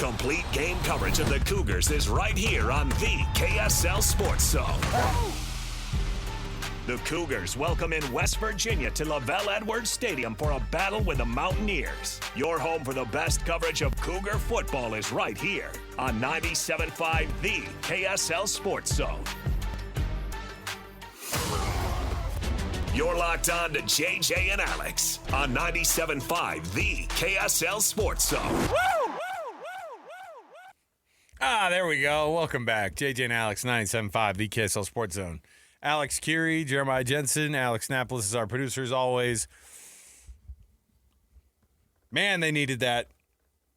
Complete game coverage of the Cougars is right here on the KSL Sports Zone. The Cougars welcome in West Virginia to LaVell Edwards Stadium for a battle with the Mountaineers. Your home for the best coverage of Cougar football is right here on 97.5 The KSL Sports Zone. You're locked on to JJ and Alex on 97.5 The KSL Sports Zone. There we go. Welcome back. JJ and Alex, 97.5 The KSL Sports Zone. Alex Kirry, Jeremiah Jensen, Alex Napolis is our producer as always. Man, they needed that.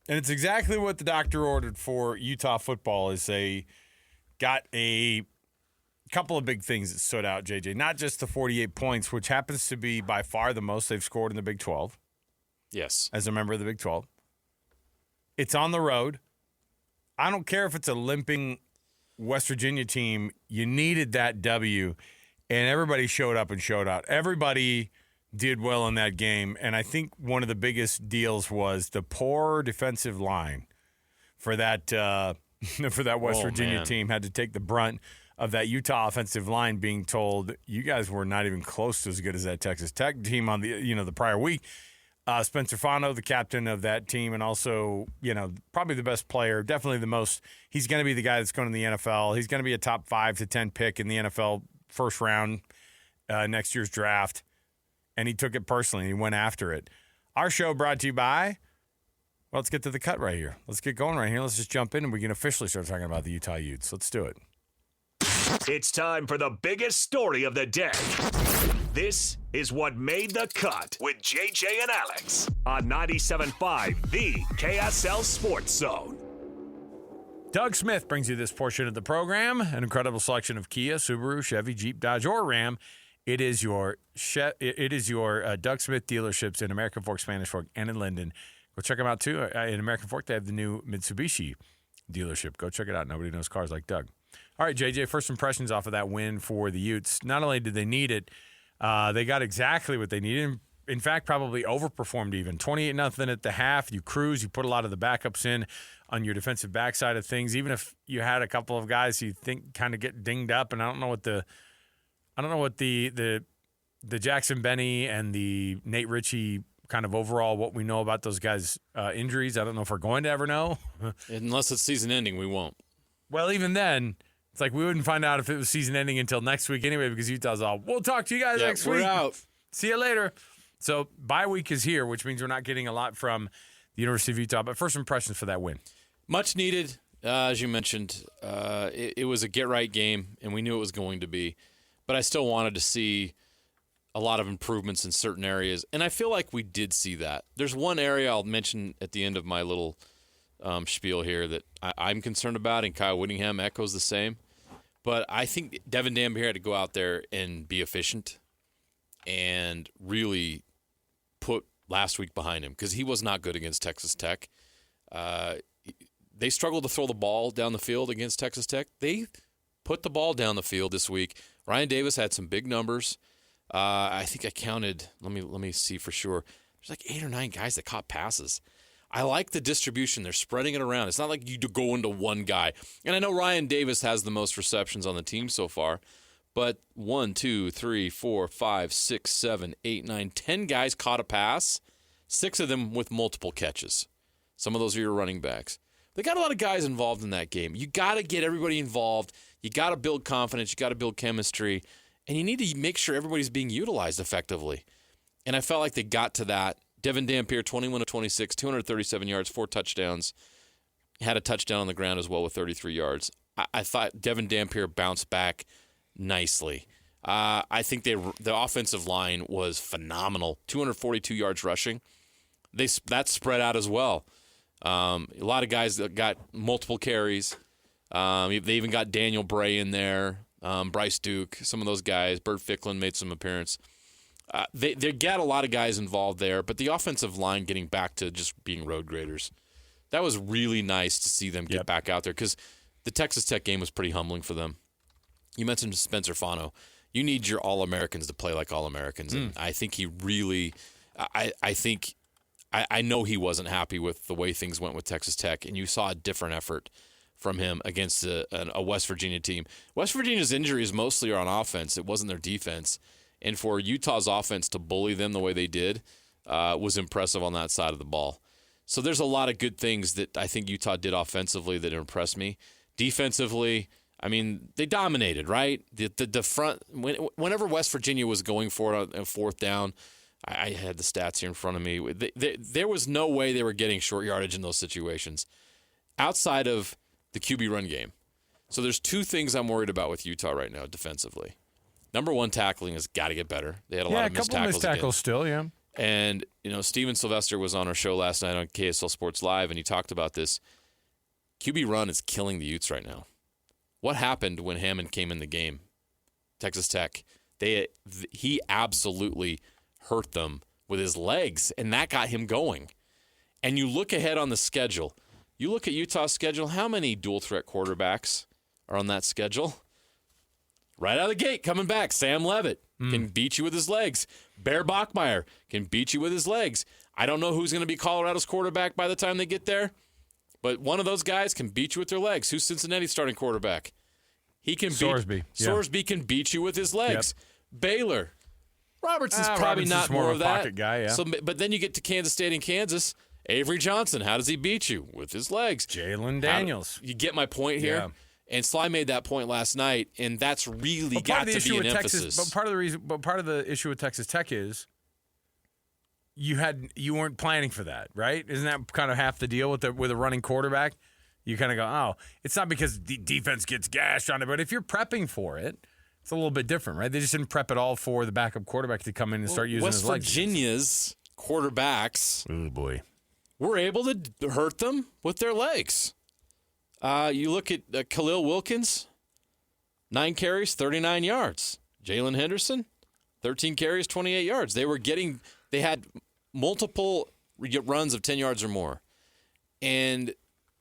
And it's exactly what the doctor ordered for Utah football is they got a couple of big things that stood out, JJ. Not just the 48 points, which happens to be by far the most they've scored in the Big 12. Yes. As a member of the Big 12. It's on the road. I don't care if it's a limping West Virginia team. You needed that W, and everybody showed up and showed out. Everybody did well in that game, and I think one of the biggest deals was the poor defensive line for that West Virginia team had to take the brunt of that Utah offensive line being told, you guys were not even close to as good as that Texas Tech team on the prior week. Spencer Fano, the captain of that team, and also, probably the best player, definitely the most. He's going to be the guy that's going to the NFL. He's going to be a top 5 to 10 pick in the NFL first round next year's draft. And he took it personally. And he went after it. Our show brought to you by, well, let's get to the cut right here. Let's get going right here. Let's just jump in and we can officially start talking about the Utah Utes. Let's do it. It's time for the biggest story of the day. This is what made the cut with JJ and Alex on 97.5 The KSL Sports Zone. Doug Smith brings you this portion of the program. An incredible selection of Kia, Subaru, Chevy, Jeep, Dodge, or Ram. It is your Doug Smith dealerships in American Fork, Spanish Fork, and in Linden. Go check them out, too. In American Fork, they have the new Mitsubishi dealership. Go check it out. Nobody knows cars like Doug. All right, JJ, first impressions off of that win for the Utes. Not only did they need it, they got exactly what they needed. In fact, probably overperformed even. 28-0 at the half. You cruise. You put a lot of the backups in on your defensive backside of things. Even if you had a couple of guys you think kind of get dinged up, and I don't know what the Jackson Benny and the Nate Ritchie kind of overall what we know about those guys' injuries. I don't know if we're going to ever know. Unless it's season ending, we won't. Well, even then, it's like we wouldn't find out if it was season ending until next week anyway because Utah's all, we'll talk to you guys next week. We're out. See you later. So bye week is here, which means we're not getting a lot from the University of Utah. But first impressions for that win. Much needed, as you mentioned. It was a get-right game, and we knew it was going to be. But I still wanted to see a lot of improvements in certain areas, and I feel like we did see that. There's one area I'll mention at the end of my little spiel here that I'm concerned about, and Kyle Whittingham echoes the same. But I think Devon Dampier had to go out there and be efficient and really put last week behind him because he was not good against Texas Tech. They struggled to throw the ball down the field against Texas Tech. They put the ball down the field this week. Ryan Davis had some big numbers. I think I counted, let me see for sure. There's like 8 or 9 guys that caught passes. I like the distribution. They're spreading it around. It's not like you go into one guy. And I know Ryan Davis has the most receptions on the team so far, but 1, 2, 3, 4, 5, 6, 7, 8, 9, 10 guys caught a pass, 6 of them with multiple catches. Some of those are your running backs. They got a lot of guys involved in that game. You got to get everybody involved. You got to build confidence. You got to build chemistry. And you need to make sure everybody's being utilized effectively. And I felt like they got to that. Devon Dampier, 21 of 26, 237 yards, 4 touchdowns. Had a touchdown on the ground as well with 33 yards. I thought Devon Dampier bounced back nicely. I think the offensive line was phenomenal. 242 yards rushing. That spread out as well. A lot of guys that got multiple carries. They even got Daniel Bray in there, Bryce Duke, some of those guys. Bert Ficklin made some appearance. They got a lot of guys involved there, but the offensive line getting back to just being road graders. That was really nice to see them get back out there because the Texas Tech game was pretty humbling for them. You mentioned Spencer Fano. You need your All-Americans to play like All-Americans, and I think he really – I think I know he wasn't happy with the way things went with Texas Tech, and you saw a different effort from him against a West Virginia team. West Virginia's injuries mostly are on offense. It wasn't their defense. And for Utah's offense to bully them the way they did was impressive on that side of the ball. So there's a lot of good things that I think Utah did offensively that impressed me. Defensively, I mean, they dominated, right? The front, whenever West Virginia was going for it on fourth down, I had the stats here in front of me. There was no way they were getting short yardage in those situations outside of the QB run game. So there's two things I'm worried about with Utah right now defensively. Number one, tackling has got to get better. They had a lot of missed tackles. Yeah, a couple missed tackles still, yeah. And, Steven Sylvester was on our show last night on KSL Sports Live, and he talked about this. QB run is killing the Utes right now. What happened when Hammond came in the game? Texas Tech. He absolutely hurt them with his legs, and that got him going. And you look ahead on the schedule. You look at Utah's schedule, how many dual-threat quarterbacks are on that schedule? Right out of the gate, coming back, Sam Levitt can beat you with his legs. Bear Bachmeier can beat you with his legs. I don't know who's going to be Colorado's quarterback by the time they get there, but one of those guys can beat you with their legs. Who's Cincinnati's starting quarterback? He can Sorsby. Sorsby can beat you with his legs. Yep. Baylor. Robertson's probably Robertson's not more of that. Pocket guy, yeah. So, but then you get to Kansas State and Kansas. Avery Johnson, how does he beat you? With his legs. Jalen Daniels. You get my point here? Yeah. And Sly made that point last night, and that's really got to be an emphasis. But part of the issue with Texas Tech is you weren't planning for that, right? Isn't that kind of half the deal with a running quarterback? You kind of go, oh, it's not because the defense gets gashed on it, but if you're prepping for it, it's a little bit different, right? They just didn't prep it all for the backup quarterback to come in and start using his legs. West Virginia's quarterbacks, oh boy, were able to hurt them with their legs. You look at Khalil Wilkins, 9 carries, 39 yards. Jalen Henderson, 13 carries, 28 yards. They had multiple runs of 10 yards or more, and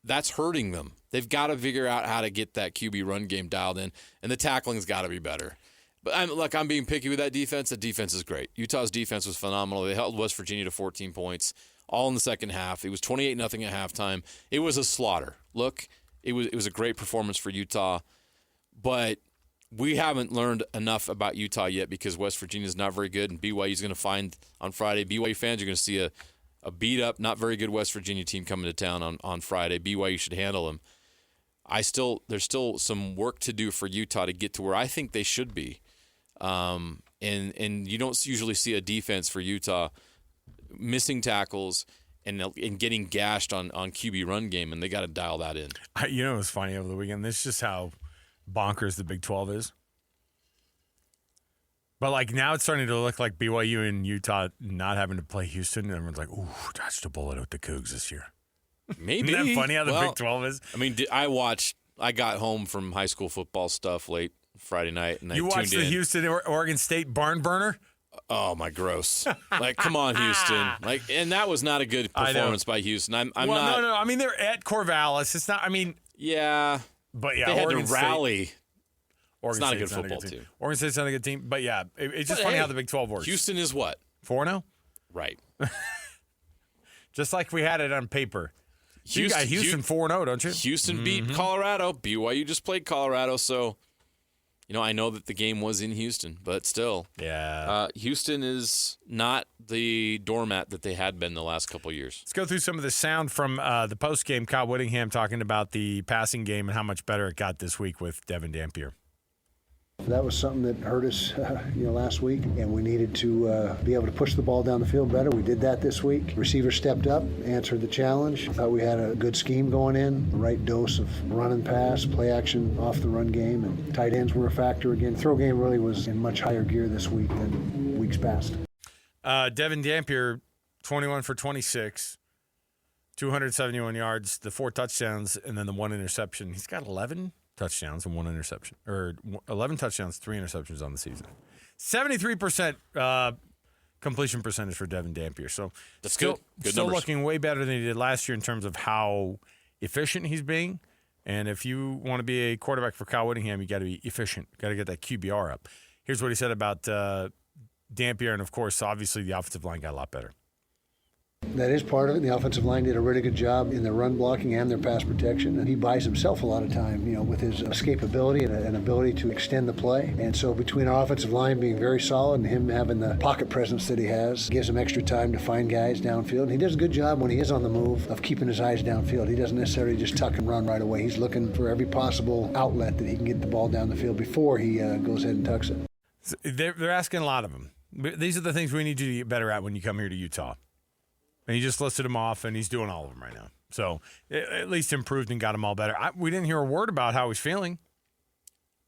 that's hurting them. They've got to figure out how to get that QB run game dialed in, and the tackling's got to be better. But I'm being picky with that defense. The defense is great. Utah's defense was phenomenal. They held West Virginia to 14 points, all in the second half. It was 28-0 at halftime. It was a slaughter. Look, it was a great performance for Utah, but we haven't learned enough about Utah yet because West Virginia is not very good, and BYU's going to find on Friday. BYU fans are going to see a beat-up, not very good West Virginia team coming to town on Friday. BYU should handle them. There's still some work to do for Utah to get to where I think they should be. And you don't usually see a defense for Utah missing tackles and getting gashed on QB run game, and they got to dial that in. You know, it was funny over the weekend. This is just how bonkers the Big 12 is. But now it's starting to look like BYU and Utah not having to play Houston. And everyone's like, "Ooh, dodged a bullet with the Cougs this year." Maybe. Isn't that funny how the Big 12 is? I mean, I got home from high school football stuff late Friday night, and you watched the Houston Oregon State barn burner. Oh my, gross! Come on, Houston! And that was not a good performance by Houston. I'm not. No. I mean, they're at Corvallis. It's not. I mean, yeah, but yeah, they had Oregon to rally. State, it's not a good football team. Oregon State's not a good team, but yeah, it's just funny how the Big 12 works. Houston is what? 4-0, right? Just like we had it on paper. You got Houston 4-0, don't you? Houston beat Colorado. BYU just played Colorado, so I know that the game was in Houston, but still, yeah. Houston is not the doormat that they had been the last couple of years. Let's go through some of the sound from the post game. Kyle Whittingham talking about the passing game and how much better it got this week with Devon Dampier. That was something that hurt us, last week, and we needed to be able to push the ball down the field better. We did that this week. Receivers stepped up, answered the challenge. I thought we had a good scheme going in, the right dose of run and pass, play action off the run game, and tight ends were a factor again. Throw game really was in much higher gear this week than weeks past. Devon Dampier, 21 for 26, 271 yards, the 4 touchdowns, and then the 1 interception. He's got 11 touchdowns and 1 interception, or 11 touchdowns, 3 interceptions on the season. 73% completion percentage for Devon Dampier. So that's still, good. Good still numbers. looking way better than he did last year in terms of how efficient he's being. And if you want to be a quarterback for Kyle Whittingham, you got to be efficient. Got to get that QBR up. Here's what he said about Dampier, and of course, obviously, the offensive line got a lot better. That is part of it. The offensive line did a really good job in their run blocking and their pass protection. And he buys himself a lot of time, with his escapability and an ability to extend the play. And so between our offensive line being very solid and him having the pocket presence that he has, gives him extra time to find guys downfield. And he does a good job when he is on the move of keeping his eyes downfield. He doesn't necessarily just tuck and run right away. He's looking for every possible outlet that he can get the ball down the field before he goes ahead and tucks it. They're asking a lot of them. These are the things we need you to get better at when you come here to Utah. And he just listed them off, and he's doing all of them right now. So at least improved and got them all better. We didn't hear a word about how he's feeling,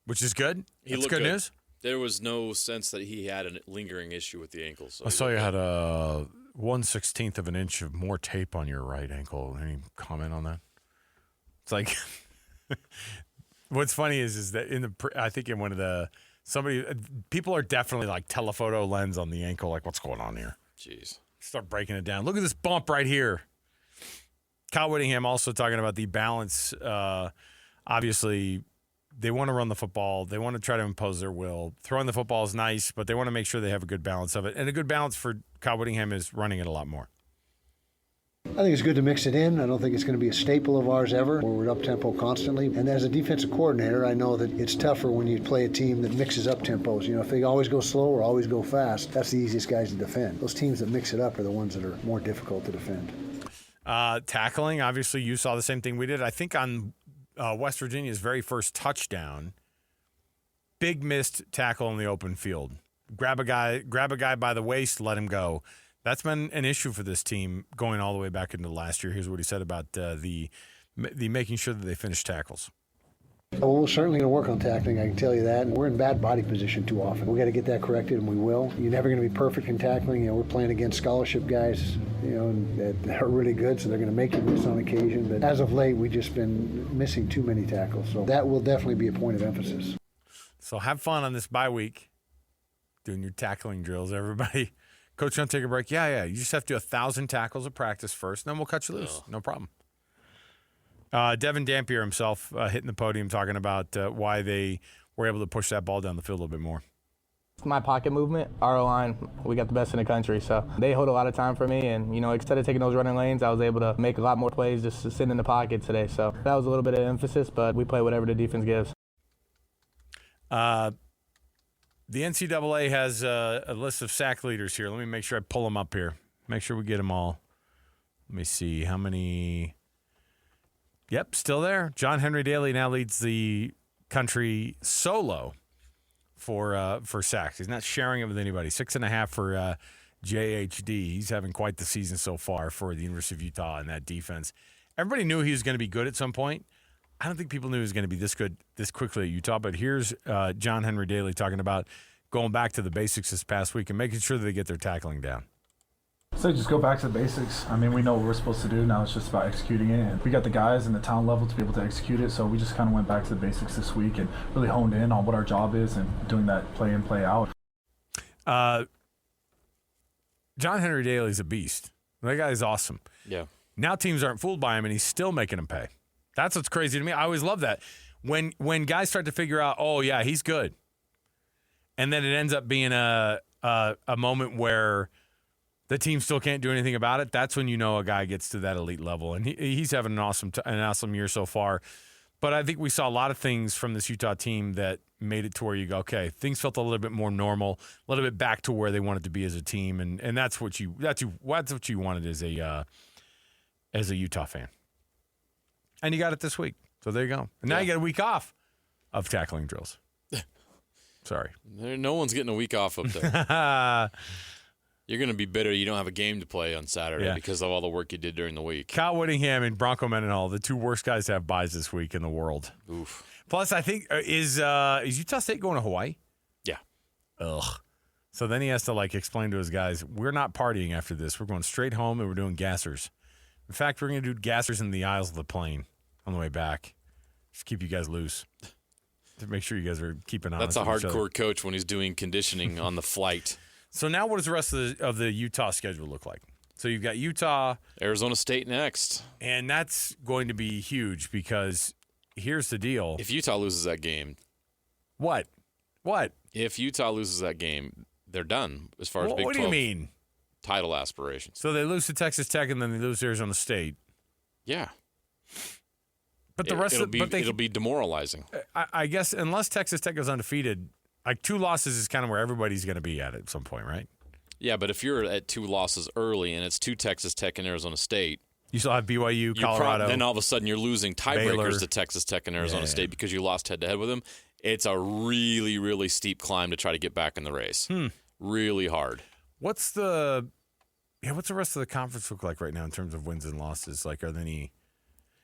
which is good. That's good news. There was no sense that he had a lingering issue with the ankle. So I saw you had a 1/16 of an inch of more tape on your right ankle. Any comment on that? It's like what's funny is that I think in one of the people are definitely like telephoto lens on the ankle. Like, what's going on here? Jeez. Start breaking it down. Look at this bump right here. Kyle Whittingham also talking about the balance. Obviously, they want to run the football. They want to try to impose their will. Throwing the football is nice, but they want to make sure they have a good balance of it. And a good balance for Kyle Whittingham is running it a lot more. I think it's good to mix it in. I don't think it's going to be a staple of ours ever, where we're up-tempo constantly. And as a defensive coordinator, I know that it's tougher when you play a team that mixes up tempos. If they always go slow or always go fast, that's the easiest guys to defend. Those teams that mix it up are the ones that are more difficult to defend. Tackling, obviously, you saw the same thing we did. I think on West Virginia's very first touchdown, big missed tackle in the open field. Grab a guy by the waist, let him go. That's been an issue for this team going all the way back into last year. Here's what he said about the making sure that they finish tackles. Well, we're certainly going to work on tackling, I can tell you that. And we're in bad body position too often. We got to get that corrected, and we will. You're never going to be perfect in tackling. We're playing against scholarship guys, that are really good, so they're going to make you miss on occasion. But as of late, we've just been missing too many tackles. So that will definitely be a point of emphasis. So have fun on this bye week doing your tackling drills, everybody. Coach, want to take a break? Yeah. You just have to do 1,000 tackles of practice first, and then we'll cut you loose. No problem. Devon Dampier himself hitting the podium talking about why they were able to push that ball down the field a little bit more. My pocket movement, our O-line, we got the best in the country, so they hold a lot of time for me, and instead of taking those running lanes, I was able to make a lot more plays just sitting in the pocket today, so that was a little bit of emphasis, but we play whatever the defense gives. The NCAA has a list of sack leaders here. Let me make sure I pull them up here. Make sure we get them all. Let me see how many. Yep, still there. John Henry Daly now leads the country solo for sacks. He's not sharing it with anybody. 6.5 for JHD. He's having quite the season so far for the University of Utah and that defense. Everybody knew he was going to be good at some point. I don't think people knew he was going to be this good this quickly at Utah, but here's John Henry Daly talking about going back to the basics this past week and making sure that they get their tackling down. So just go back to the basics. I mean, we know what we're supposed to do. Now it's just about executing it. And we got the guys and the talent level to be able to execute it. So we just kind of went back to the basics this week and really honed in on what our job is and doing that play in, play out. John Henry Daly's a beast. That guy's awesome. Yeah. Now teams aren't fooled by him, and he's still making them pay. That's what's crazy to me. I always love that. When guys start to figure out, oh, yeah, he's good. And then it ends up being a moment where the team still can't do anything about it. That's when you know a guy gets to that elite level. And he's having an awesome year so far. But I think we saw a lot of things from this Utah team that made it to where you go, okay, things felt a little bit more normal, a little bit back to where they wanted to be as a team. And that's what you wanted as a Utah fan. And you got it this week. So there you go. And now you get a week off of tackling drills. Sorry. No one's getting a week off up there. You're going to be bitter you don't have a game to play on Saturday because of all the work you did during the week. Kyle Whittingham and Bronco Mendenhall, the two worst guys to have buys this week in the world. Oof. Plus, I think, is Utah State going to Hawaii? Yeah. Ugh. So then he has to, explain to his guys, we're not partying after this. We're going straight home, and we're doing gassers. In fact, we're going to do gassers in the aisles of the plane on the way back. Just keep you guys loose. To make sure you guys are keeping on. That's a hardcore coach when he's doing conditioning on the flight. So now what does the rest of the Utah schedule look like? So you've got Utah. Arizona State next. And that's going to be huge because here's the deal. If Utah loses that game. What? If Utah loses that game, they're done as far as Big 12. What do you mean? title aspirations. So they lose to Texas Tech and then they lose to Arizona State. Yeah. But the rest it'll be demoralizing. I guess unless Texas Tech goes undefeated, like 2 losses is kind of where everybody's going to be at some point, right? Yeah, but if you're at 2 losses early and it's 2 Texas Tech and Arizona State, you still have BYU, Colorado. Then all of a sudden you're losing tiebreakers Baylor. to Texas Tech and Arizona State because you lost head-to-head with them. It's a really, really steep climb to try to get back in the race. Really hard. What's the rest of the conference look like right now in terms of wins and losses? Like, are there any?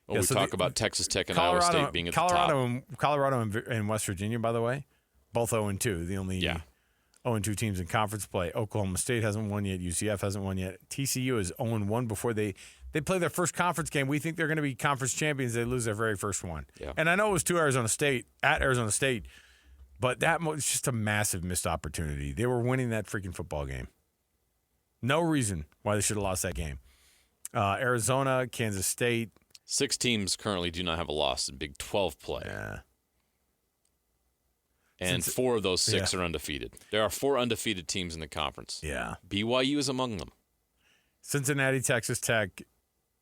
Well, we talk about Texas Tech and Iowa State being at the top. Colorado and West Virginia, by the way, both 0-2. The only 0-2 teams in conference play. Oklahoma State hasn't won yet. UCF hasn't won yet. TCU is 0-1 before they play their first conference game. We think they're going to be conference champions. They lose their very first one. Yeah. And I know it was at Arizona State, but that was just a massive missed opportunity. They were winning that freaking football game. No reason why they should have lost that game. Arizona, Kansas State. 6 teams currently do not have a loss in Big 12 play. Yeah. And 4 of those 6 are undefeated. There are 4 undefeated teams in the conference. Yeah. BYU is among them. Cincinnati, Texas Tech,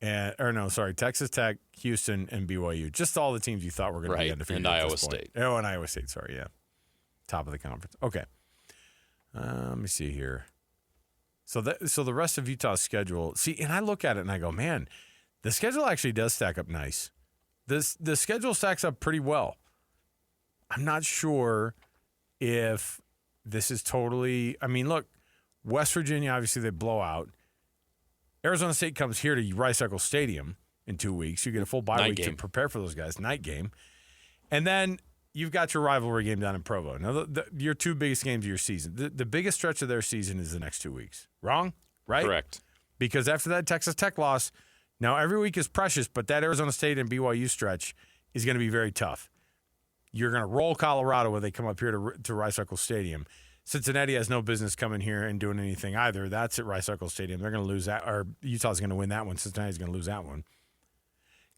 Texas Tech, Houston, and BYU. Just all the teams you thought were going to be undefeated. And Iowa State. Oh, and Iowa State, sorry, yeah. Top of the conference. Okay. Let me see here. So the rest of Utah's schedule, and I look at it and I go, man, the schedule actually does stack up nice. The schedule stacks up pretty well. I'm not sure if this is totally – I mean, look, West Virginia, obviously they blow out. Arizona State comes here to Rice-Eccles Stadium in 2 weeks. You get a full bye week to prepare for those guys. Night game. And then you've got your rivalry game down in Provo. Now, your 2 biggest games of your season. The biggest stretch of their season is the next 2 weeks. Wrong? Right? Correct. Because after that Texas Tech loss, now every week is precious, but that Arizona State and BYU stretch is going to be very tough. You're going to roll Colorado when they come up here to Rice-Eccles Stadium. Cincinnati has no business coming here and doing anything either. That's at Rice-Eccles Stadium. They're going to lose that, or Utah's going to win that one. Cincinnati's going to lose that one.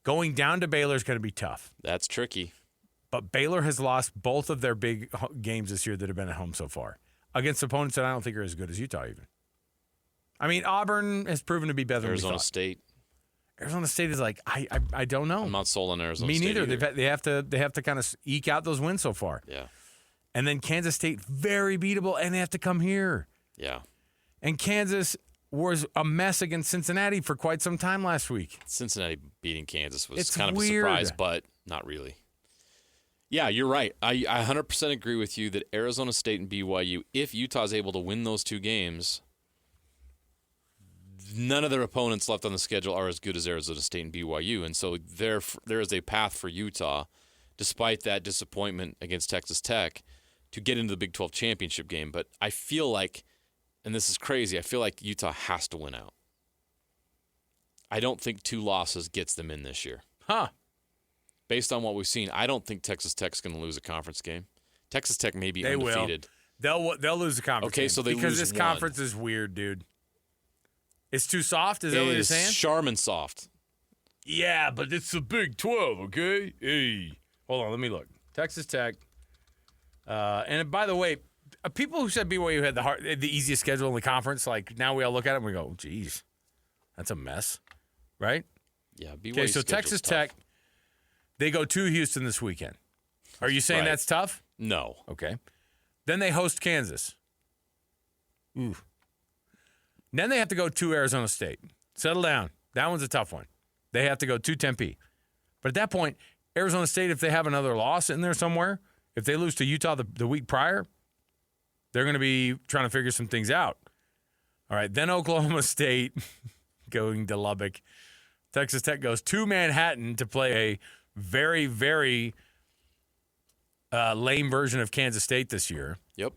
Going down to Baylor is going to be tough. That's tricky. But Baylor has lost both of their big games this year that have been at home so far against opponents that I don't think are as good as Utah even. I mean, Auburn has proven to be better Arizona than we thought. State. Arizona State is like, I don't know. I'm not sold on Arizona Me State. neither. Either. They have to kind of eke out those wins so far. Yeah. And then Kansas State, very beatable, and they have to come here. Yeah. And Kansas was a mess against Cincinnati for quite some time last week. Cincinnati beating Kansas was It's kind of weird. a surprise, but not really. Yeah, you're right. I 100% agree with you that Arizona State and BYU, if Utah's able to win those 2 games, none of their opponents left on the schedule are as good as Arizona State and BYU. And so there is a path for Utah, despite that disappointment against Texas Tech, to get into the Big 12 championship game. But I feel like, and this is crazy, I feel like Utah has to win out. I don't think 2 losses gets them in this year. Huh. Based on what we've seen, I don't think Texas Tech's going to lose a conference game. Texas Tech may be They undefeated. Will. They'll lose the conference game. So they because lose this one. conference is weird, dude. It's too soft? Is that It what you're is saying? Charmin soft. Yeah, but it's the Big 12, okay? Hey. Hold on, let me look. Texas Tech. And by the way, people who said BYU had the easiest schedule in the conference, like now we all look at it and we go, geez, that's a mess, right? Yeah, BYU. Okay, so Texas Tech, they go to Houston this weekend. Are you saying Right. that's tough? No. Okay. Then they host Kansas. Ooh. Then they have to go to Arizona State. Settle down. That one's a tough one. They have to go to Tempe. But at that point, Arizona State, if they have another loss in there somewhere, if they lose to Utah the week prior, they're going to be trying to figure some things out. All right, then Oklahoma State going to Lubbock. Texas Tech goes to Manhattan to play a very, very lame version of Kansas State this year. Yep.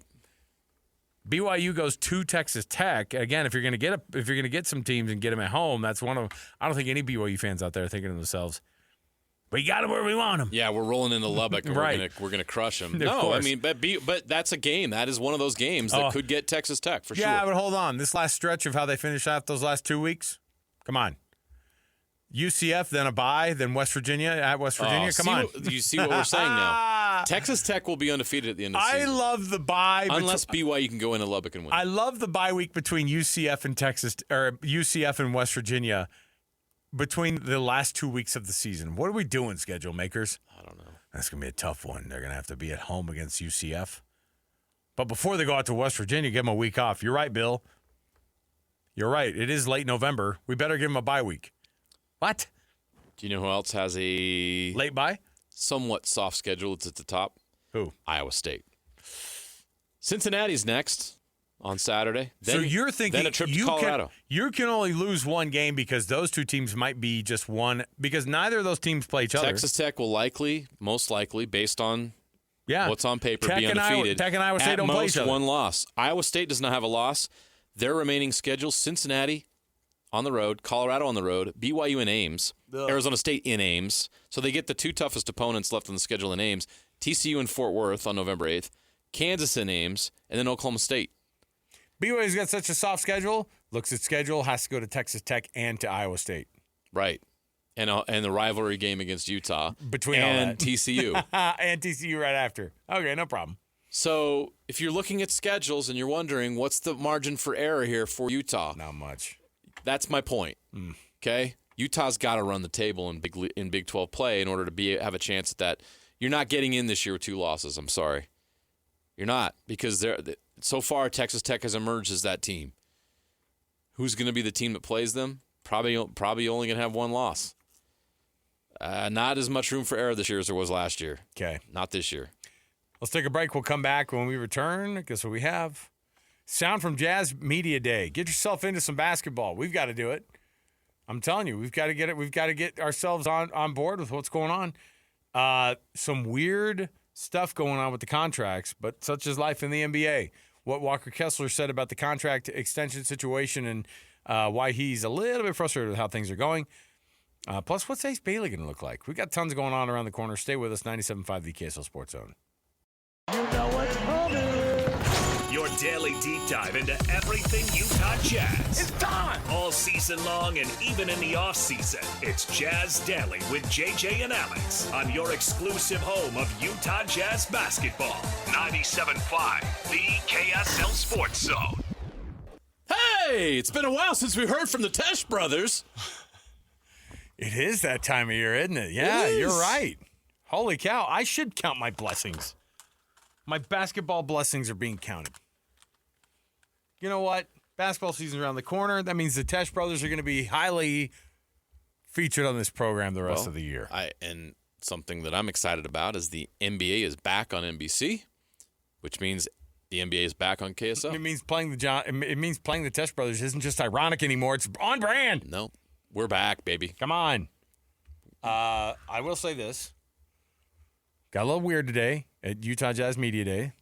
BYU goes to Texas Tech. Again, if you're going to get some teams and get them at home, that's one of. I don't think any BYU fans out there are thinking to themselves, "We got them where we want them." Yeah, we're rolling into Lubbock and Right. we're gonna crush them. Of No, course. I mean, but that's a game. That is one of those games that could get Texas Tech for Yeah, sure. but hold on. This last stretch of how they finished out those last 2 weeks, come on. UCF, then a bye, then West Virginia at West Virginia. Come on. You see what we're saying now? Texas Tech will be undefeated at the end of the I season. love the bye. Unless BYU can go into Lubbock and win. I love the bye week between UCF and UCF and West Virginia between the last 2 weeks of the season. What are we doing, schedule makers? I don't know. That's going to be a tough one. They're going to have to be at home against UCF. But before they go out to West Virginia, give them a week off. You're right, Bill. You're right. It is late November. We better give them a bye week. What? Do you know who else has a Late bye? somewhat soft schedule? It's at the top. Who? Iowa State. Cincinnati's next on Saturday. So you're thinking then a trip to Colorado. You can only lose one game because those two teams might be just one, because neither of those teams play each other. Texas Tech will most likely, based on what's on paper, Tech be undefeated. Tech and Iowa State don't play each other. One loss. Iowa State does not have a loss. Their remaining schedule: Cincinnati on the road, Colorado on the road, BYU in Ames, Arizona State in Ames. So they get the two toughest opponents left on the schedule in Ames: TCU in Fort Worth on November 8th, Kansas in Ames, and then Oklahoma State. BYU's got such a soft schedule. Looks at schedule, has to go to Texas Tech and to Iowa State. Right. And the rivalry game against Utah. Between and all that. TCU. And TCU right after. Okay, no problem. So if you're looking at schedules and you're wondering what's the margin for error here for Utah, Not much. that's my point. Okay, Utah's got to run the table in Big 12 play in order to have a chance at that. You're not getting in this year with 2 losses. I'm sorry, you're not, because so far Texas Tech has emerged as that team. Who's going to be the team that plays them? Probably only going to have 1 loss. Not as much room for error this year as there was last year. Okay. Not this year. Let's take a break. We'll come back when we return. Guess what we have? Sound from Jazz Media Day. Get yourself into some basketball. We've got to do it. I'm telling you, we've got to get it. We've got to get ourselves on board with what's going on. Some weird stuff going on with the contracts, but such is life in the NBA. What Walker Kessler said about the contract extension situation and why he's a little bit frustrated with how things are going. Plus, what's Ace Bailey going to look like? We've got tons going on around the corner. Stay with us, 97.5 the KSL Sports Zone. Your daily deep dive into everything Utah Jazz. It's time! All season long and even in the off-season. It's Jazz Daily with JJ and Alex on your exclusive home of Utah Jazz basketball. 97.5 the KSL Sports Zone. Hey, it's been a while since we heard from the Tesh brothers. It is that time of year, isn't it? Yeah, you're right. Holy cow. I should count my blessings. My basketball blessings are being counted. You know what? Basketball season's around the corner. That means the Tesh brothers are going to be highly featured on this program the rest of the year. And something that I'm excited about is the NBA is back on NBC, which means the NBA is back on KSL. It means playing the Tesh brothers isn't just ironic anymore. It's on brand. No, we're back, baby. Come on. I will say this. Got a little weird today at Utah Jazz Media Day.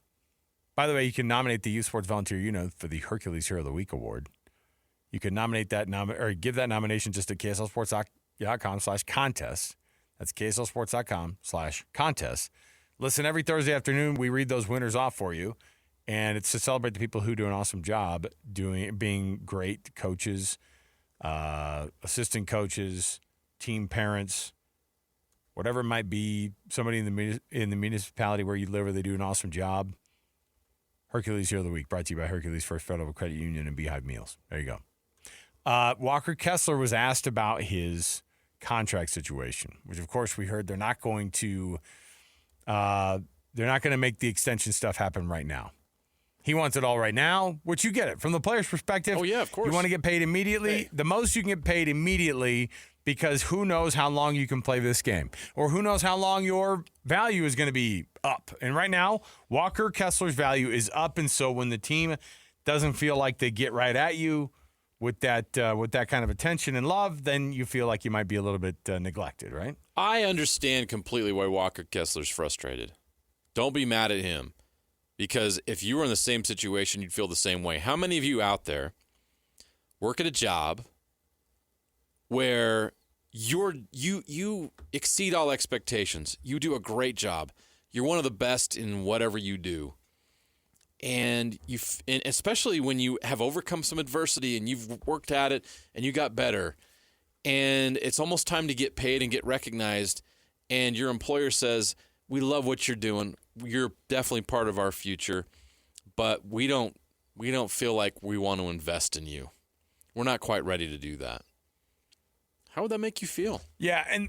By the way, you can nominate the Youth Sports Volunteer Unit for the Hercules Hero of the Week Award. You can nominate that or give that nomination just at KSLSports.com/contest. That's KSLSports.com/contest. Listen, every Thursday afternoon, we read those winners off for you. And it's to celebrate the people who do an awesome job being great coaches, assistant coaches, team parents, whatever it might be, somebody in the municipality where you live, or they do an awesome job. Hercules Hero of the Week, brought to you by Hercules First Federal Credit Union and Beehive Meals. There you go. Walker Kessler was asked about his contract situation, which of course we heard they're not going to make the extension stuff happen right now. He wants it all right now, which you get it from the player's perspective. Oh yeah, of course. You want to get paid immediately. Hey. The most you can get paid immediately, because who knows how long you can play this game, or who knows how long your value is going to be up. And right now, Walker Kessler's value is up, and so when the team doesn't feel like they get right at you with that kind of attention and love, then you feel like you might be a little bit neglected, right? I understand completely why Walker Kessler's frustrated. Don't be mad at him, because if you were in the same situation, you'd feel the same way. How many of you out there work at a job where you exceed all expectations? You do a great job. You're one of the best in whatever you do. And especially when you have overcome some adversity and you've worked at it and you got better, and it's almost time to get paid and get recognized, and your employer says, we love what you're doing. You're definitely part of our future, but we don't feel like we want to invest in you. We're not quite ready to do that. How would that make you feel? Yeah, and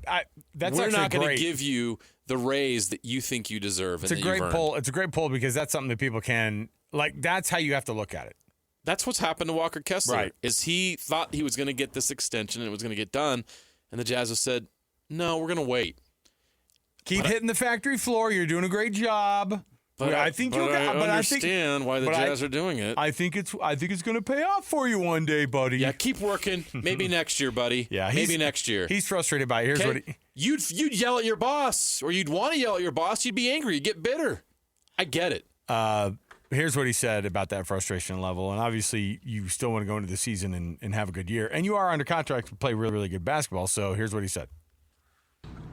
that's We're actually not going great. to give you the raise that you think you deserve. It's a great poll. It's a great poll because that's something that people can that's how you have to look at it. That's what's happened to Walker Kessler. Right. Is he thought he was going to get this extension and it was going to get done, and the Jazz have said, "No, we're going to wait." Keep hitting the factory floor. You're doing a great job. But I think you'll get. I But understand why the Jazz are doing it. I think it's going to pay off for you one day, buddy. Yeah, keep working. Maybe next year, buddy. Yeah, maybe next year. He's frustrated by it. Here's what You'd yell at your boss, or you'd want to yell at your boss. You'd be angry. You'd get bitter. I get it. Here's what he said about that frustration level. And obviously, you still want to go into the season and have a good year. And you are under contract to play really, really good basketball. So here's what he said.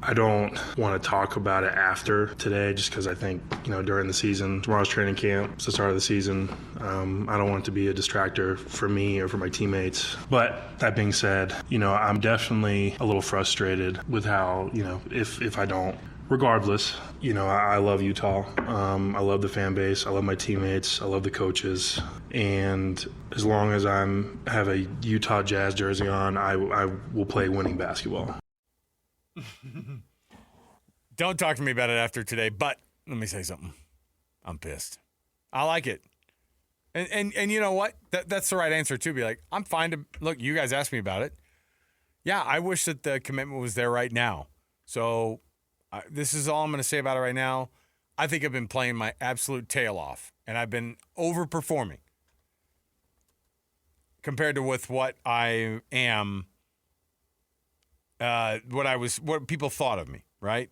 I don't want to talk about it after today just because I think, during the season, tomorrow's training camp, it's the start of the season. I don't want it to be a distractor for me or for my teammates. But that being said, I'm definitely a little frustrated with how, if I don't. Regardless, I love Utah. I love the fan base. I love my teammates. I love the coaches. And as long as I have a Utah Jazz jersey on, I will play winning basketball. Don't talk to me about it after today, but let me say something. I'm pissed. I like it. And you know what? That's the right answer, too. Be like, I'm fine to – look, you guys asked me about it. Yeah, I wish that the commitment was there right now. So this is all I'm going to say about it right now. I think I've been playing my absolute tail off, and I've been overperforming compared to with what I am what people thought of me, right?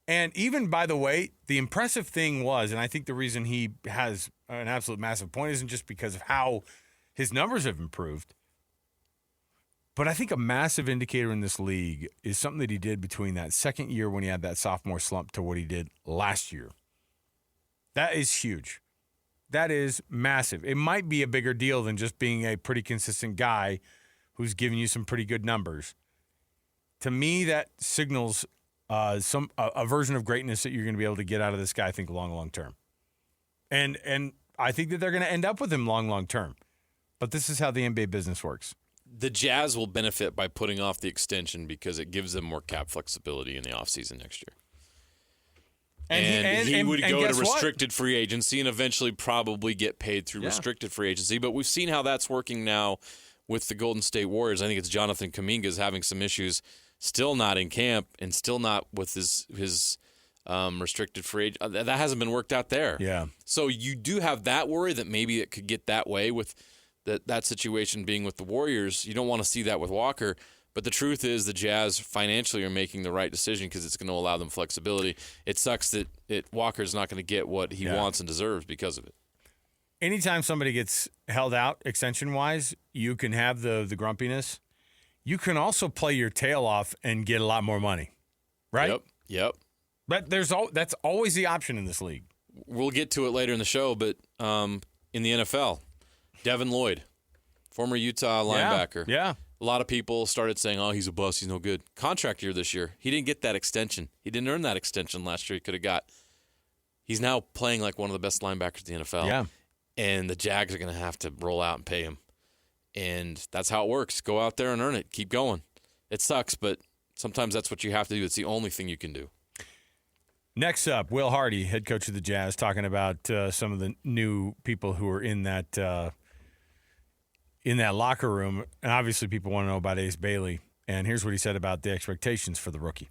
And even, by the way, the impressive thing was, and I think the reason he has an absolute massive point isn't just because of how his numbers have improved, but I think a massive indicator in this league is something that he did between that second year when he had that sophomore slump to what he did last year. That is huge. That is massive. It might be a bigger deal than just being a pretty consistent guy who's giving you some pretty good numbers. To me, that signals a version of greatness that you're going to be able to get out of this guy, I think, long term. And I think that they're going to end up with him long term. But this is how the NBA business works. The Jazz will benefit by putting off the extension because it gives them more cap flexibility in the offseason next year. And he would go to restricted free agency and eventually probably get paid through restricted free agency. But we've seen how that's working now with the Golden State Warriors. I think it's Jonathan Kuminga's having some issues. Still not in camp and still not with his restricted free agent. That hasn't been worked out there. Yeah. So you do have that worry that maybe it could get that way with that situation being with the Warriors. You don't want to see that with Walker. But the truth is the Jazz financially are making the right decision because it's going to allow them flexibility. It sucks that Walker's not going to get what he wants and deserves because of it. Anytime somebody gets held out extension-wise, you can have the grumpiness. You can also play your tail off and get a lot more money, right? Yep. But that's always the option in this league. We'll get to it later in the show, but in the NFL, Devin Lloyd, former Utah linebacker. Yeah. A lot of people started saying, oh, he's a bust, he's no good. Contract year this year. He didn't get that extension. He didn't earn that extension last year he could have got. He's now playing like one of the best linebackers in the NFL. Yeah. And the Jags are going to have to roll out and pay him. And that's how it works. Go out there and earn it. Keep going. It sucks, but sometimes that's what you have to do. It's the only thing you can do. Next up, Will Hardy, head coach of the Jazz, talking about some of the new people who are in that locker room. And obviously people want to know about Ace Bailey. And here's what he said about the expectations for the rookie.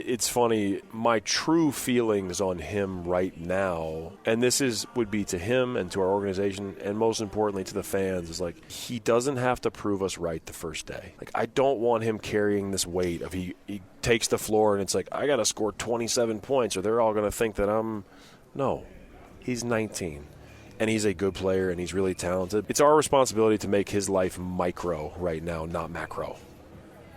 It's funny, my true feelings on him right now, and this would be to him and to our organization, and most importantly to the fans, is like, he doesn't have to prove us right the first day. Like, I don't want him carrying this weight of he takes the floor and it's like, I got to score 27 points or they're all going to think that No, he's 19. And he's a good player and he's really talented. It's our responsibility to make his life micro right now, not macro,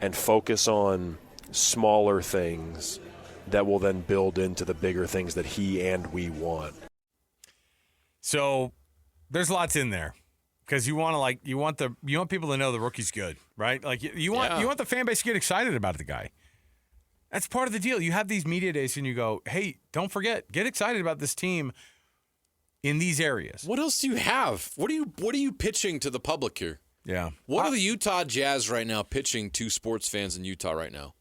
and focus on smaller things that will then build into the bigger things that he and we want. So there's lots in there because you want people to know the rookie's good, right? Like you want the fan base to get excited about the guy. That's part of the deal. You have these media days and you go, hey, don't forget, get excited about this team in these areas. What else do you have? What are you pitching to the public here? Yeah. What are the Utah Jazz right now pitching to sports fans in Utah right now?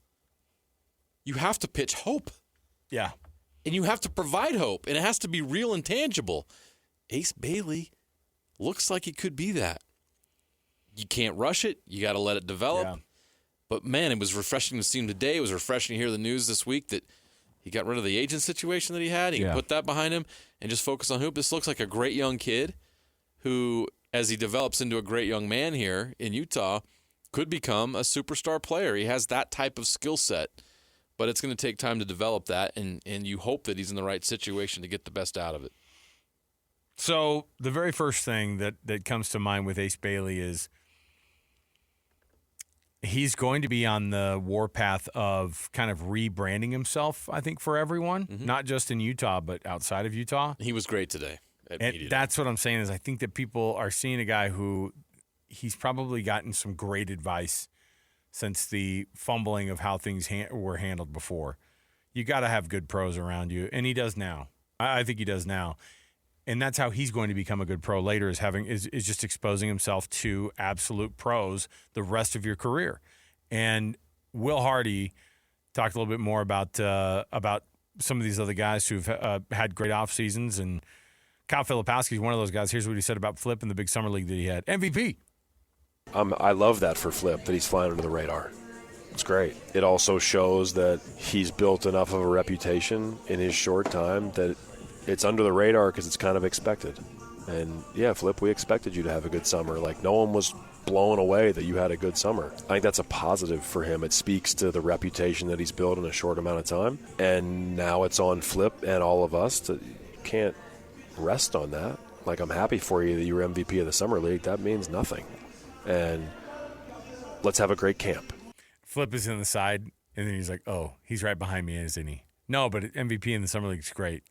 You have to pitch hope. Yeah. And you have to provide hope, and it has to be real and tangible. Ace Bailey looks like it could be that. You can't rush it. You got to let it develop. Yeah. But, man, it was refreshing to see him today. It was refreshing to hear the news this week that he got rid of the agent situation that he had. He can put that behind him and just focus on hoop. This looks like a great young kid who, as he develops into a great young man here in Utah, could become a superstar player. He has that type of skill set. But it's going to take time to develop that, and you hope that he's in the right situation to get the best out of it. So the very first thing that comes to mind with Ace Bailey is he's going to be on the warpath of kind of rebranding himself, I think, for everyone, not just in Utah, but outside of Utah. He was great today. And that's what I'm saying is I think that people are seeing a guy who he's probably gotten some great advice since the fumbling of how things were handled before. You got to have good pros around you, and he does now. I think he does now. And that's how he's going to become a good pro later is just exposing himself to absolute pros the rest of your career. And Will Hardy talked a little bit more about some of these other guys who've had great off seasons, and Kyle Filipowski is one of those guys. Here's what he said about Flip in the big summer league that he had. MVP. I love that for Flip, that he's flying under the radar. It's great. It also shows that he's built enough of a reputation in his short time that it's under the radar because it's kind of expected. And, yeah, Flip, we expected you to have a good summer. Like, no one was blown away that you had a good summer. I think that's a positive for him. It speaks to the reputation that he's built in a short amount of time. And now it's on Flip and all of us to can't rest on that. Like, I'm happy for you that you were MVP of the Summer League. That means nothing. And let's have a great camp. Flip is in the side, and then he's like, oh, he's right behind me, isn't he? No, but MVP in the Summer League is great.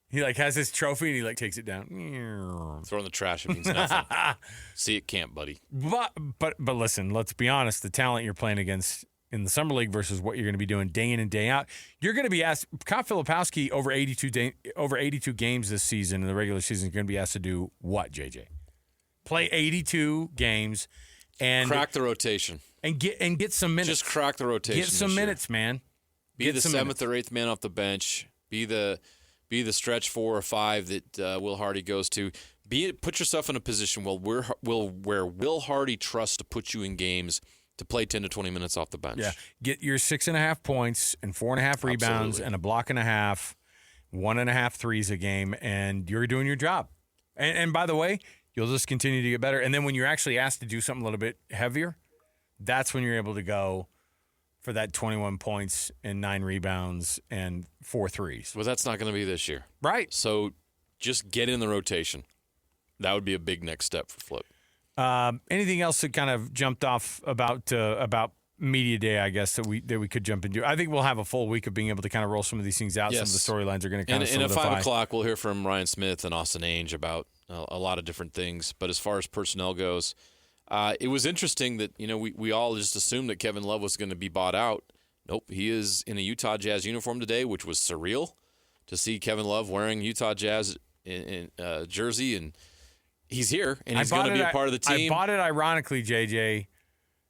He, has his trophy, and he, takes it down. Throw in the trash. It means nothing. See at camp, buddy. But listen, let's be honest. The talent you're playing against in the Summer League versus what you're going to be doing day in and day out, you're going to be asked – Kyle Filipowski over 82 games this season in the regular season is going to be asked to do what, JJ? Play 82 games and crack the rotation and get some minutes. Just crack the rotation. Get some minutes, man. Be the seventh or eighth man off the bench. Be the stretch 4 or 5 that Will Hardy goes to. Put yourself in a position where Will Hardy trusts to put you in games to play 10 to 20 minutes off the bench. Yeah, get your 6.5 points and 4.5 rebounds and a block and a half, 1.5 threes a game, and you're doing your job. And by the way, you'll just continue to get better. And then when you're actually asked to do something a little bit heavier, that's when you're able to go for that 21 points and 9 rebounds and 4 threes. Well, that's not going to be this year. Right. So just get in the rotation. That would be a big next step for Flip. Anything else that kind of jumped off about Media Day, I guess, that we could jump into? I think we'll have a full week of being able to kind of roll some of these things out. Yes. Some of the storylines are going to kind of solidify. And at 5 o'clock, we'll hear from Ryan Smith and Austin Ainge about a lot of different things. But as far as personnel goes, it was interesting that we all just assumed that Kevin Love was going to be bought out. Nope, he is in a Utah Jazz uniform today, which was surreal to see Kevin Love wearing Utah Jazz in jersey, and he's here, and he's going to be a part of the team. I bought it ironically, JJ,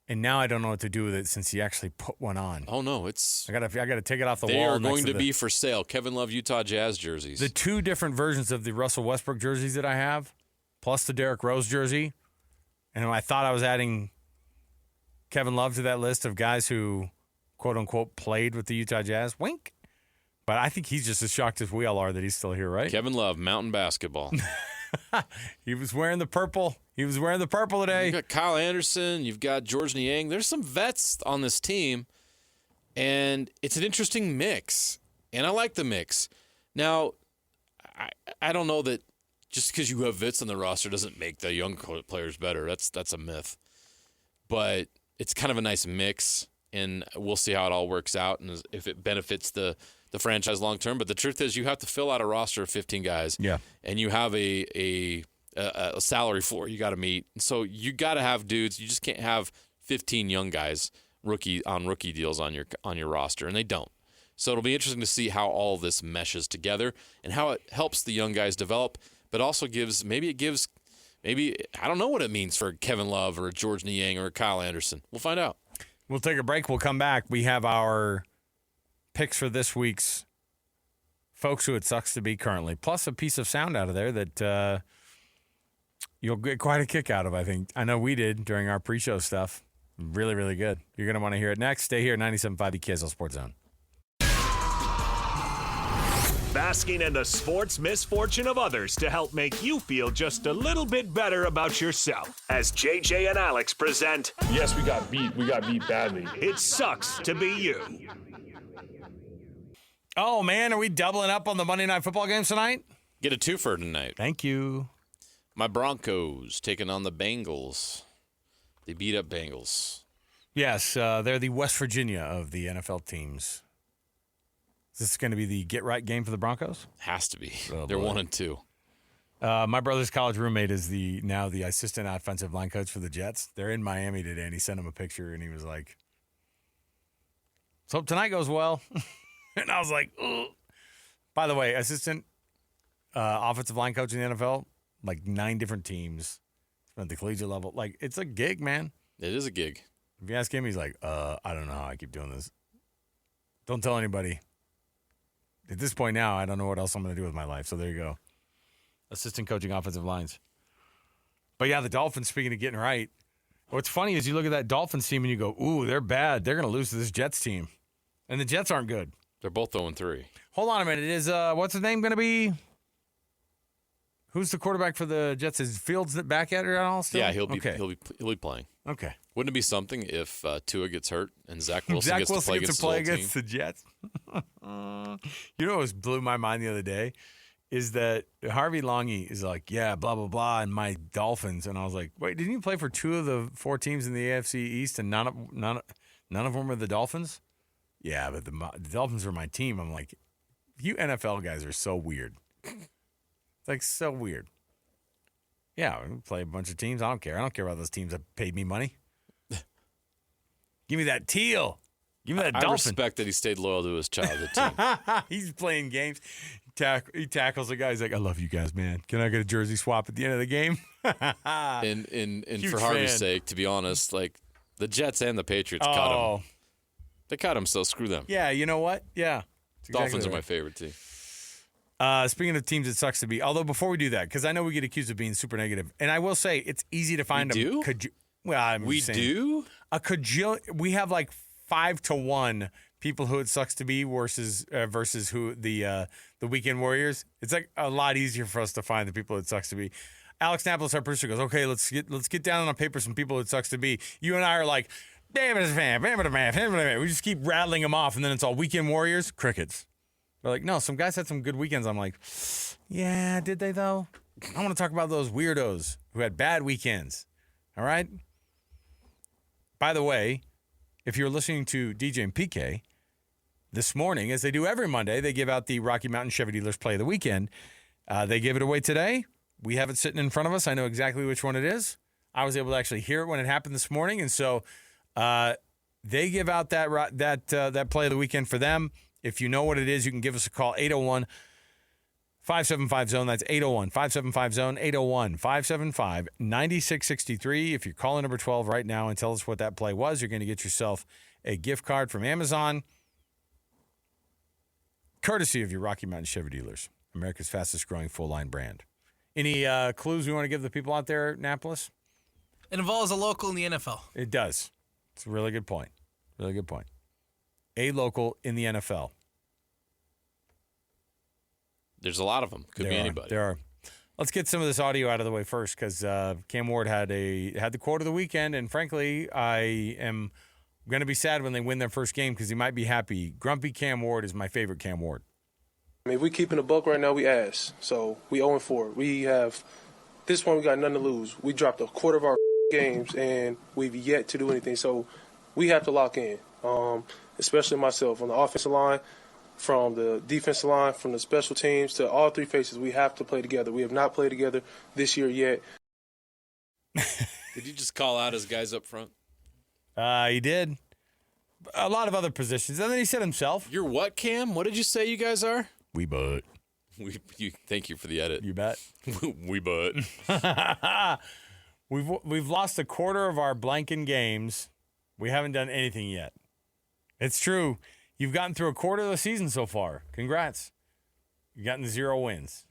and now I don't know what to do with it since he actually put one on. Oh no, I got to take it off the wall. They are going to be for sale. Kevin Love Utah Jazz jerseys. The 2 different versions of the Russell Westbrook jerseys that I have, plus the Derrick Rose jersey, and I thought I was adding Kevin Love to that list of guys who, quote unquote, played with the Utah Jazz. Wink. But I think he's just as shocked as we all are that he's still here, right? Kevin Love, mountain basketball. He was wearing the purple. He was wearing the purple today. You've got Kyle Anderson. You've got George Niang. There's some vets on this team, and it's an interesting mix, and I like the mix. Now, I don't know that just because you have vets on the roster doesn't make the young players better. That's a myth. But it's kind of a nice mix, and we'll see how it all works out and if it benefits the franchise long term. But the truth is, you have to fill out a roster of 15 guys. Yeah. And you have a salary floor you got to meet. And so you got to have dudes. You just can't have 15 young guys rookie deals on your roster, and they don't. So it'll be interesting to see how all this meshes together and how it helps the young guys develop, but also maybe I don't know what it means for Kevin Love or George Niang or Kyle Anderson. We'll find out. We'll take a break. We'll come back. We have our picks for this week's folks who it sucks to be currently, plus a piece of sound out of there that you'll get quite a kick out of, I think. I know we did during our pre-show stuff. Really, really good. You're going to want to hear it next. Stay here, 97.5 the KSL Sports Zone. Basking in the sports misfortune of others to help make you feel just a little bit better about yourself. As JJ and Alex present, Yes, we got beat. We got beat badly. It Sucks to Be You. Oh, man, are we doubling up on the Monday Night Football games tonight? Get a twofer tonight. Thank you. My Broncos taking on the Bengals. They beat up Bengals. Yes, they're the West Virginia of the NFL teams. Is this going to be the get-right game for the Broncos? Has to be. Oh, They're boy. 1-2. My brother's college roommate is now the assistant offensive line coach for the Jets. They're in Miami today, and he sent him a picture, and he was like, "Let's hope tonight goes well." And I was like, ugh. By the way, assistant offensive line coach in the NFL, like 9 different teams at the collegiate level. Like, it's a gig, man. It is a gig. If you ask him, he's like, I don't know how I keep doing this. Don't tell anybody. At this point now, I don't know what else I'm going to do with my life. So there you go. Assistant coaching offensive lines. But yeah, the Dolphins, speaking of getting right, what's funny is you look at that Dolphins team and you go, ooh, they're bad. They're going to lose to this Jets team. And the Jets aren't good. They're both 0-3. Hold on a minute. Is what's his name going to be? Who's the quarterback for the Jets? Is Fields back at it at all still? Yeah, he'll be playing. Okay. Wouldn't it be something if Tua gets hurt and Zach Wilson gets to play against the Jets? You know what blew my mind the other day is that Harvey Longy is like, yeah, blah, blah, blah, and my Dolphins. And I was like, wait, didn't you play for 2 of the 4 teams in the AFC East and none of them were the Dolphins? Yeah, but the Dolphins were my team. I'm like, you NFL guys are so weird. It's like so weird. Yeah, we play a bunch of teams. I don't care. I don't care about those teams that paid me money. Give me that teal. Give me that Dolphin. I respect that he stayed loyal to his childhood team. He's playing games. He tackles the guy. He's like, I love you guys, man. Can I get a jersey swap at the end of the game? and for Harvey's sake, to be honest, like the Jets and the Patriots cut him. They cut him, so screw them. Yeah, you know what? Yeah. Dolphins are my favorite team. Speaking of teams, it sucks to be. Although before we do that, because I know we get accused of being super negative, and I will say it's easy to find we them. Do? We do? We have like 5-1 people who it sucks to be versus who the Weekend Warriors. It's like a lot easier for us to find the people it sucks to be. Alex Napolis, our producer, goes, okay, let's get down on paper some people it sucks to be. You and I are like, damn it, it's fan. We just keep rattling them off, and then it's all Weekend Warriors, crickets. They're like, no, some guys had some good weekends. I'm like, yeah, did they though? I want to talk about those weirdos who had bad weekends. All right? By the way, if you're listening to DJ and PK this morning, as they do every Monday, they give out the Rocky Mountain Chevy Dealers Play of the Weekend. They gave it away today. We have it sitting in front of us. I know exactly which one it is. I was able to actually hear it when it happened this morning, and so they give out that Play of the Weekend for them. If you know what it is, you can give us a call, 801-575-ZONE. That's 801-575-ZONE, 801-575-9663. If you're calling number 12 right now and tell us what that play was, you're going to get yourself a gift card from Amazon, courtesy of your Rocky Mountain Chevy Dealers, America's fastest-growing full-line brand. Any clues we want to give the people out there, Annapolis? It involves a local in the NFL. It does. It's a really good point. Really good point. A local in the NFL. There's a lot of them. Could be anybody. There are. Let's get some of this audio out of the way first, because Cam Ward had the quote of the weekend, and frankly, I am going to be sad when they win their first game because he might be happy. Grumpy Cam Ward is my favorite Cam Ward. I mean, if we keeping the buck right now, we ass. So we 0-4. We have this one. We got nothing to lose. We dropped a quarter of our games, and we've yet to do anything. So we have to lock in, especially myself on the offensive line, from the defensive line, from the special teams to all 3 faces. We have to play together. We have not played together this year yet. Did you just call out his guys up front? He did. a lot of other positions. And then he said himself. You're what, Cam? What did you say you guys are? We butt. Thank you for the edit. You bet. We butt. We've lost a quarter of our blanking games. We haven't done anything yet. It's true. You've gotten through a quarter of the season so far. Congrats. You've gotten 0 wins.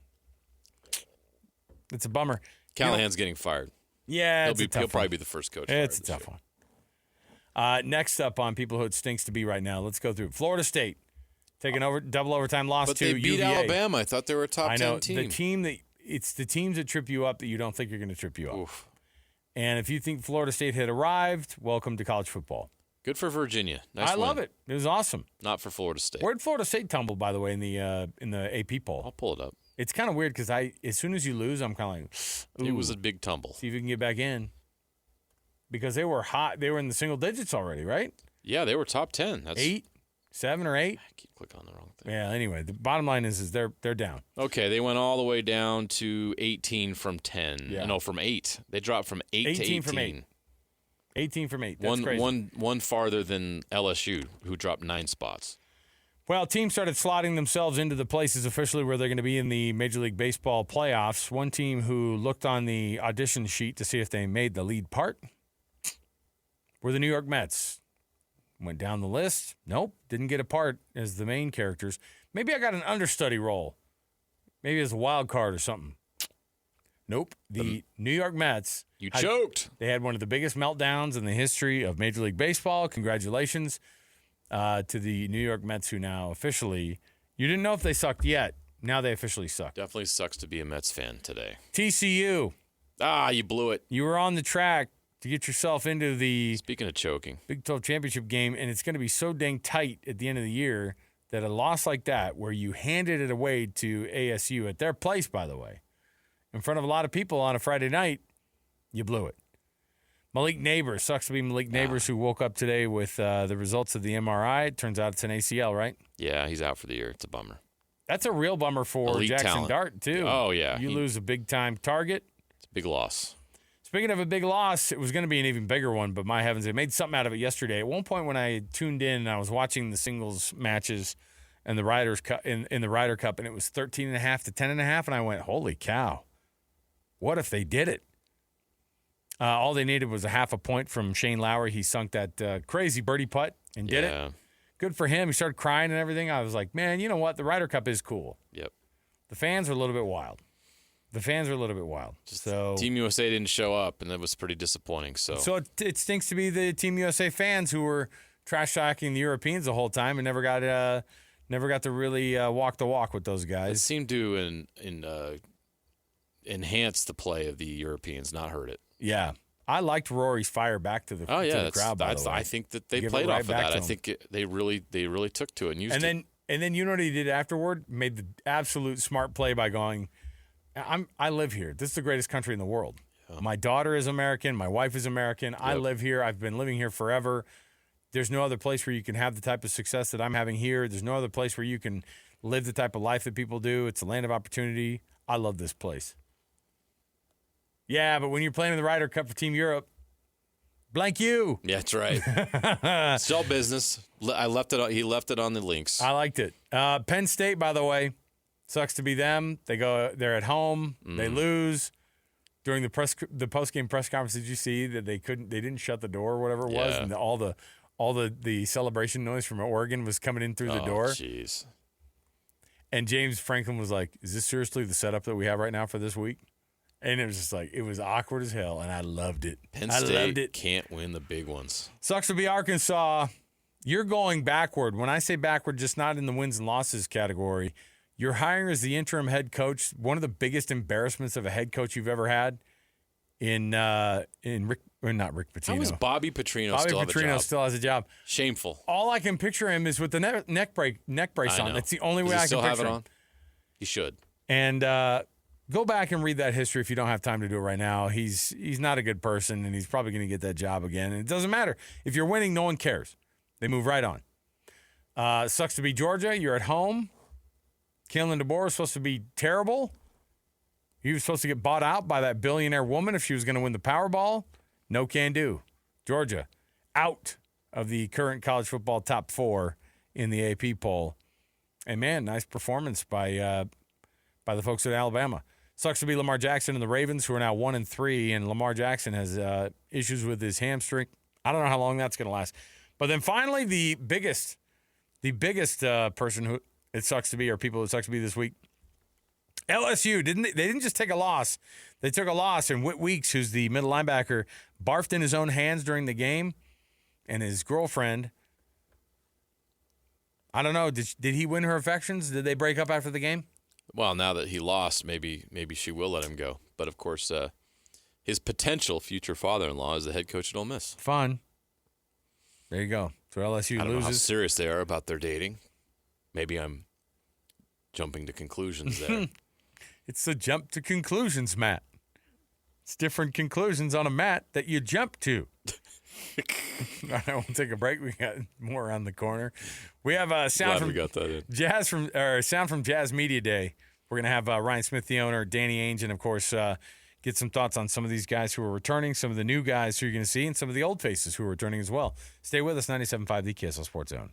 It's a bummer. Callahan's getting fired. Yeah, He'll probably be the first coach. It's a tough one. Next up on people who it stinks to be right now, let's go through Florida State. Taking over double overtime loss But to they beat UVA. Alabama. I thought they were a top 10 team. It's the teams that trip you up that you don't think are going to trip you up. Oof. And if you think Florida State had arrived, welcome to college football. Good for Virginia. Nice I win. love it. It was awesome. Not for Florida State. Where'd Florida State tumble, by the way, in the AP poll? I'll pull it up. It's kind of weird because as soon as you lose, I'm kind of like, ooh, It was a big tumble. see if you can get back in. Because they were hot. They were in the single digits already, right? Yeah, they were top 10. That's 8, 7 or 8. I keep clicking on the wrong thing. Yeah. Anyway, the bottom line is they're down. Okay, they went all the way down to 18 from 10. Yeah. No, from 8. They dropped from 8 to 18. From 8. 18 from 8. That's crazy. One farther than LSU, who dropped 9 spots. Well, teams started slotting themselves into the places officially where they're going to be in the Major League Baseball playoffs. One team who looked on the audition sheet to see if they made the lead part were the New York Mets. Went down the list. Nope, didn't get a part as the main characters. Maybe I got an understudy role. Maybe as a wild card or something. Nope. The New York Mets. You choked. They had one of the biggest meltdowns in the history of Major League Baseball. Congratulations to the New York Mets, who now officially, you didn't know if they sucked yet. Now they officially suck. Definitely sucks to be a Mets fan today. TCU. You blew it. You were on the track to get yourself into the Speaking of choking. Big 12 championship game, and it's going to be so dang tight at the end of the year that a loss like that, where you handed it away to ASU at their place, by the way, in front of a lot of people on a Friday night, you blew it. Malik Neighbors. Sucks to be Malik Neighbors, who woke up today with the results of the MRI. It turns out it's an ACL, right? Yeah, he's out for the year. It's a bummer. That's a real bummer for Elite Jackson talent. Dart, too. Oh, yeah. You lose a big-time target. It's a big loss. Speaking of a big loss, it was going to be an even bigger one, but my heavens, they made something out of it yesterday. At one point when I tuned in and I was watching the singles matches and the Riders Cup in the Ryder Cup, and it was 13.5 to 10.5, and I went, holy cow, what if they did it? All they needed was a half a point from Shane Lowry. He sunk that crazy birdie putt and did it. Good for him. He started crying and everything. I was like, man, you know what? The Ryder Cup is cool. Yep. The fans are a little bit wild. So Team USA didn't show up, and that was pretty disappointing. So it stinks to be the Team USA fans who were trash talking the Europeans the whole time and never got to really walk the walk with those it guys. seemed to enhance the play of the Europeans, not hurt it. Yeah, I liked Rory's fire back to the to the crowd. By the way, I think that they Give played it right off of back that. to I them. think they really took to it and used it. And then you know what he did afterward? Made the absolute smart play by going, I live here. This is the greatest country in the world. Yeah. My daughter is American. My wife is American. Yep. I live here. I've been living here forever. There's no other place where you can have the type of success that I'm having here. There's no other place where you can live the type of life that people do. It's a land of opportunity. I love this place. Yeah, but when you're playing in the Ryder Cup for Team Europe, blank you. Yeah, that's right. It's all business. I left it. He left it on the links. I liked it. Penn State, by the way, sucks to be them. They're at home. They lose. During the post-game press conference, did you see that they didn't shut the door or whatever it was, and all the celebration noise from Oregon was coming in through the door? Jeez. And James Franklin was like, "Is this seriously the setup that we have right now for this week?" And it was just like, it was awkward as hell, and I loved it. Penn I State loved it. can't win the big ones. Sucks to be Arkansas. You're going backward. When I say backward, just not in the wins and losses category. You're hiring as the interim head coach, one of the biggest embarrassments of a head coach you've ever had not Rick Pitino. How is Bobby Petrino still have a job? Still has a job. Shameful. All I can picture him is with the neck brace on. That's the only way I can picture him. He should. And go back and read that history if you don't have time to do it right now. He's not a good person, and he's probably going to get that job again. And it doesn't matter. If you're winning, no one cares. They move right on. Sucks to be Georgia. You're at home. Kalen DeBoer was supposed to be terrible. He was supposed to get bought out by that billionaire woman if she was going to win the Powerball. No can do. Georgia, out of the current college football top 4 in the AP poll. And, man, nice performance by the folks at Alabama. Sucks to be Lamar Jackson and the Ravens, who are now 1-3, and Lamar Jackson has issues with his hamstring. I don't know how long that's going to last. But then finally, the biggest person who it sucks to be, or people it sucks to be this week, LSU. They didn't just take a loss. They took a loss, and Whit Weeks, who's the middle linebacker, barfed in his own hands during the game, and his girlfriend, I don't know, did he win her affections? Did they break up after the game? Well, now that he lost, maybe she will let him go. But, of course, his potential future father-in-law is the head coach at Ole Miss. Fun. There you go. So LSU I don't know how loses. serious they are about their dating. Maybe I'm jumping to conclusions there. It's a jump to conclusions, Matt. It's different conclusions on a mat that you jump to. All right, we'll take a break. We got more around the corner. We have sound from we got that in. Sound from Jazz Media Day. We're gonna have Ryan Smith, the owner, Danny Ainge, and of course get some thoughts on some of these guys who are returning, some of the new guys who you're gonna see, and some of the old faces who are returning as well. Stay with us, 97.5 the KSL Sports Zone.